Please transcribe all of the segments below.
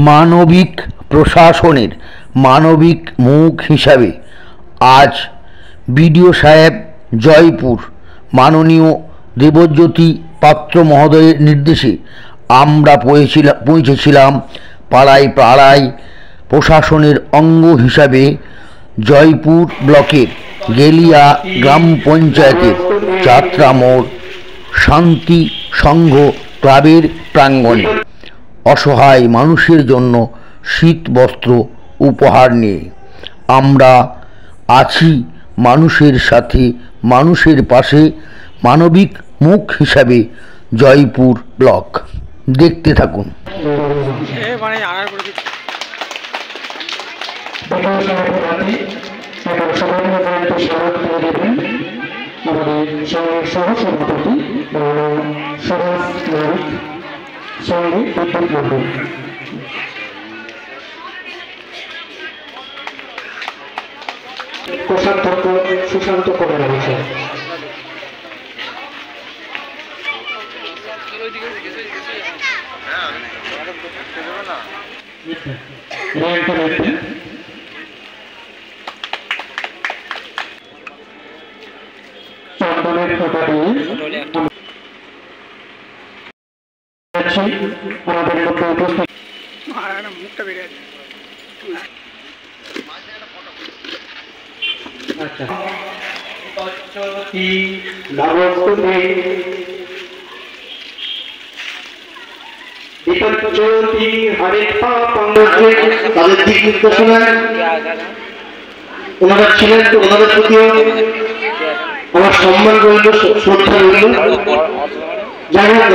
মানবিক প্রশাসনের মানবিক মুখ হিসাবে আজ বিডিও সাহেব জয়পুর মাননীয় দেবজ্যোতি পাত্র মহোদয়ের নির্দেশে আমরা পৌঁছেছিলাম পাড়ায় পাড়ায় প্রশাসনের অঙ্গ হিসাবে জয়পুর ব্লকের গেলিয়া গ্রাম পঞ্চায়েতের যাত্রা মোড় শান্তি সংঘ ক্লাবের প্রাঙ্গণে অসহায় মানুষের জন্য শীত বস্ত্র উপহার নিয়ে। আমরা আছি মানুষের সাথে, মানুষের পাশে, মানবিক মুখ হিসাবে জয়পুর ব্লক। দেখতে থাকুন। কোষাধ্যক্ষ সুশান্ত কুমার মহাশয়। চন্দনের ফোঁটা দিয়ে আমাদের মধ্যে উপস্থিত মুখটা বেড়ে আছে। তাদের দিক নির্দেশনায় ওনারা ছিলেন, তো ওনাদের প্রতিও আমার সম্মান রইল, শ্রদ্ধা রইল। যাই হোক,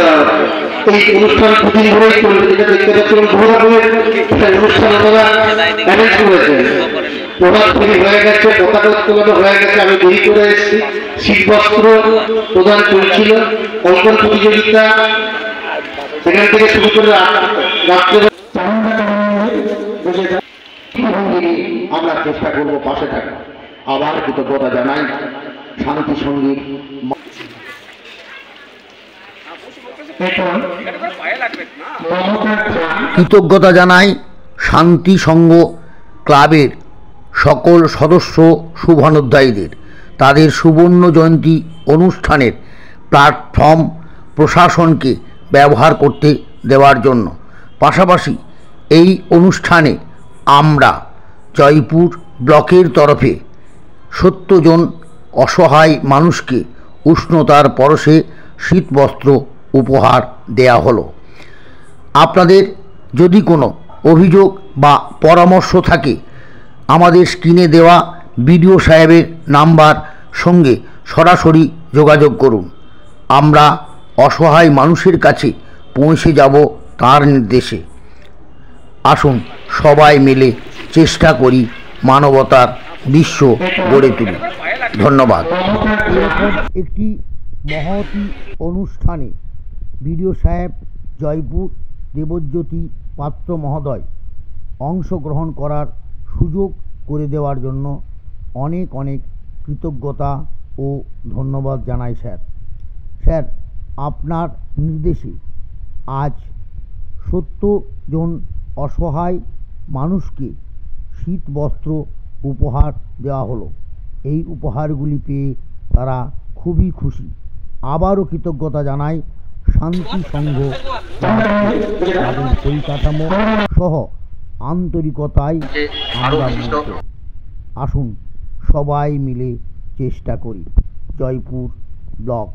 এই অনুষ্ঠান দুদিন ধরেই চলবে, যেটা দেখতে পাচ্ছিলাম বহু রকমের অনুষ্ঠান ওনারা অ্যারেঞ্জ করেছে। প্রভাত ফেরি হয়ে গেছে, পতাকা উত্তোলন হয়ে গেছে, আমি দেরি করে এসেছি। শীতবস্ত্র প্রদান চলছিল, অঙ্কন প্রতিযোগিতা সেখান থেকে শুরু করে আমরা চেষ্টা করবো পাশে থাকা। আবার কৃতজ্ঞতা জানাই শান্তি সঙ্গীত কৃতজ্ঞতা জানাই শান্তি সংঘ ক্লাবের সকল সদস্য শুভানুধ্যায়ীদের তাদের সুবর্ণ জয়ন্তী অনুষ্ঠানের প্ল্যাটফর্ম প্রশাসনকে ব্যবহার করতে দেওয়ার জন্য। পাশাপাশি এই অনুষ্ঠানে আমরা জয়পুর ব্লকের তরফে 70 জন অসহায় মানুষকে উষ্ণতার পরশে শীতবস্ত্র উপহার দেয়া হলো। আপনাদের যদি কোনো অভিযোগ বা পরামর্শ থাকে, আমাদের স্ক্রিনে দেওয়া বিডিও সাহেবের নাম্বার সঙ্গে সরাসরি যোগাযোগ করুন। আমরা অসহায় মানুষের কাছে পৌঁছে যাব তার নির্দেশে। আসুন সবাই মিলে চেষ্টা করি মানবতার বিশ্ব গড়ে তুলি। ধন্যবাদ। একটি মহতী অনুষ্ঠানে বিডিও সাহেব জয়পুর দেবজ্যোতি পাত্র মহোদয় অংশগ্রহণ করার সুযোগ করে দেওয়ার জন্য অনেক অনেক কৃতজ্ঞতা ও ধন্যবাদ জানাই স্যার। স্যার, আপনার নির্দেশে আজ 70 জন অসহায় মানুষকে শীত বস্ত্র উপহার দেওয়া হলো। এই উপহারগুলি পেয়ে তারা খুবই খুশি। আবারও কৃতজ্ঞতা জানাই শান্তি সংঘ তাদের পরিকাঠামো সহ আন্তরিকতায় আমরা মুগ্ধ। আসুন সবাই মিলে চেষ্টা করি। জয়পুর ব্লক।